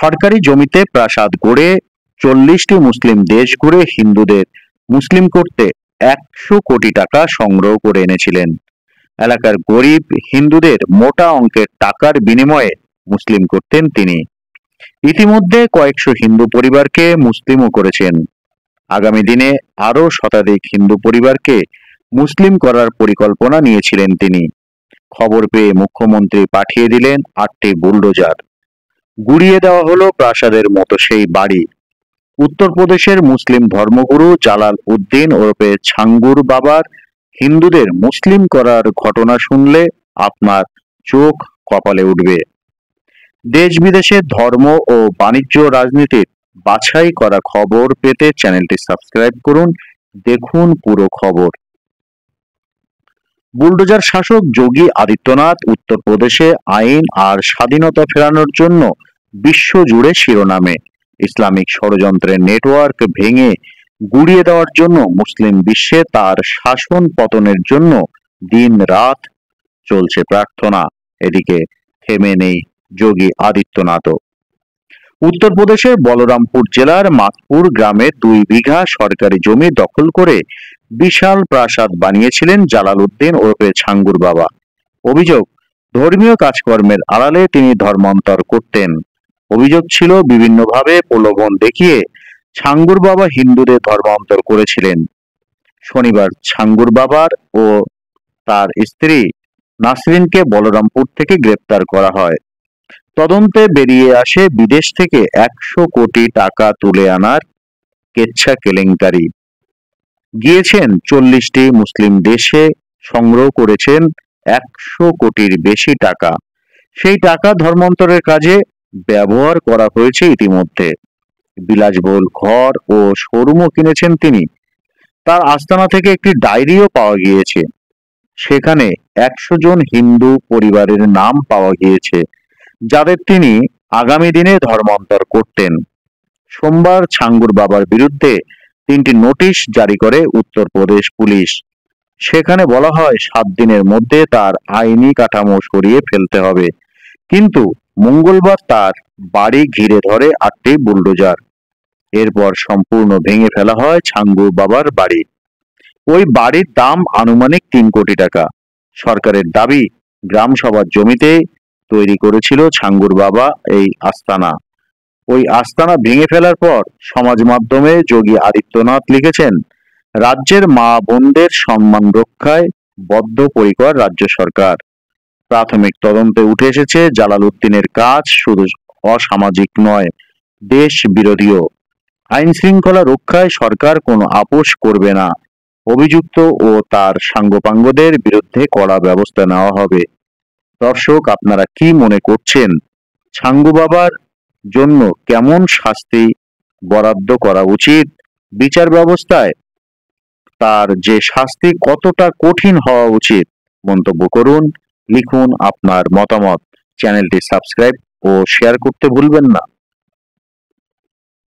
সরকারি জমিতে প্রাসাদ গড়ে 40টি মুসলিম দেশ ঘুরে হিন্দুদের মুসলিম করতে 100 কোটি টাকা সংগ্রহ করে এনেছিলেন। এলাকার গরিব হিন্দুদের মোটা অঙ্কের টাকার বিনিময়ে মুসলিম করতেন তিনি। ইতিমধ্যে কয়েকশো হিন্দু পরিবারকে মুসলিমও করেছেন। আগামী দিনে আরো শতাধিক হিন্দু পরিবারকে মুসলিম করার পরিকল্পনা নিয়েছিলেন তিনি। খবর পেয়ে মুখ্যমন্ত্রী পাঠিয়ে দিলেন 8টি বুলডোজার। গুড়িয়ে দেওয়া হলো প্রাসাদের মতো সেই বাড়ি। উত্তরপ্রদেশের মুসলিম ধর্মগুরু জালাল উদ্দিন ওরফে ছাঙ্গুর বাবার হিন্দুদের মুসলিম করার ঘটনা শুনলে আপনার চোখ কপালে উঠবে। দেশ বিদেশের ধর্ম ও বাণিজ্য রাজনীতির বাছাই করা খবর পেতে চ্যানেলটি সাবস্ক্রাইব করুন। দেখুন পুরো খবর। বুলডোজার শাসক যোগী আদিত্যনাথ উত্তরপ্রদেশে আইন আর স্বাধীনতা ফেরানোর জন্য বিশ্বজুড়ে শিরোনামে। ইসলামিক ষড়যন্ত্রের নেটওয়ার্ক ভেঙে গুড়িয়ে দেওয়ার জন্য মুসলিম বিশ্বে তার শাসন পতনের জন্য দিন রাত চলছে প্রার্থনা। এদিকে থেমে নেই যোগী আদিত্যনাথও। উত্তরপ্রদেশের বলরামপুর জেলার মাতপুর গ্রামে 2 বিঘা সরকারি জমি দখল করে বিশাল প্রাসাদ বানিয়েছিলেন জালাল উদ্দিন ওরফে ছাঙ্গুর বাবা। অভিযোগ, ধর্মীয় কাজকর্মের আড়ালে তিনি ধর্মান্তর করতেন। অভিযোগ ছিল বিভিন্নভাবে প্রলোভন দেখিয়ে ছাঙ্গুর বাবা হিন্দুদের ধর্মান্তর করেছিলেন। শনিবার ছাঙ্গুর বাবার ও তার স্ত্রী নাসরিনকে বলরামপুর থেকে গ্রেপ্তার করা হয়। তদন্তে বেরিয়ে আসে বিদেশ থেকে 100 কোটি টাকা তুলে আনার কেচ্ছা কেলেঙ্কারি। গিয়েছেন 40টি মুসলিম দেশে, সংগ্রহ করেছেন 100 কোটির বেশি টাকা। সেই টাকা ধর্মান্তরের কাজে ব্যবহার করা হয়েছে। ইতিমধ্যে বিলাসবহুল ঘর ও শোরুমও কিনেছেন তিনি। তার আস্তানা থেকে একটি ডায়েরিও পাওয়া গিয়েছে। সেখানে 100 জন হিন্দু পরিবারের নাম পাওয়া গিয়েছে, যাদের তিনি আগামী দিনে ধর্মান্তর করতেন। সোমবার ছাঙ্গুর বাবার বিরুদ্ধে 3টি নোটিশ জারি করে উত্তরপ্রদেশ পুলিশ। সেখানে বলা হয় 7 দিনের মধ্যে তার আইনি কাঠামো সরিয়ে ফেলতে হবে। কিন্তু মঙ্গলবার তার বাড়ি ঘিরে ধরে 8টি বুলডোজার। এরপর সম্পূর্ণ ভেঙে ফেলা হয় ছাঙ্গুর বাবার বাড়ি। ওই বাড়ির দাম আনুমানিক 3 কোটি টাকা। সরকারের দাবি, গ্রাম সভার জমিতে তৈরি করেছিল ছাঙ্গুর বাবা এই আস্তানা। ওই আস্তানা ভেঙে ফেলার পর সমাজ মাধ্যমে যোগী আদিত্যনাথ লিখেছেন, রাজ্যের মা বোনদের সম্মান রক্ষায় বদ্ধপরিকর রাজ্য সরকার। প্রাথমিক তদন্তে উঠে এসেছে জালাল উদ্দিনের কাজ শুধু অসামাজিক নয়, দেশ বিরোধীও। আইন শৃঙ্খলা রক্ষায় সরকার কোনো আপোষ করবে না। অভিযুক্ত ও তার সাঙ্গপাঙ্গদের বিরুদ্ধে কড়া ব্যবস্থা নেওয়া হবে। দর্শক, আপনারা কি মনে করছেন? ছাঙ্গু বাবার জন্য কেমন শাস্তি বরাদ্দ করা উচিত? বিচার ব্যবস্থায় তার যে শাস্তি কতটা কঠিন হওয়া উচিত? মন্তব্য করুন, লিখুন আপনার মতামত। চ্যানেলটি সাবস্ক্রাইব ও শেয়ার করতে ভুলবেন না।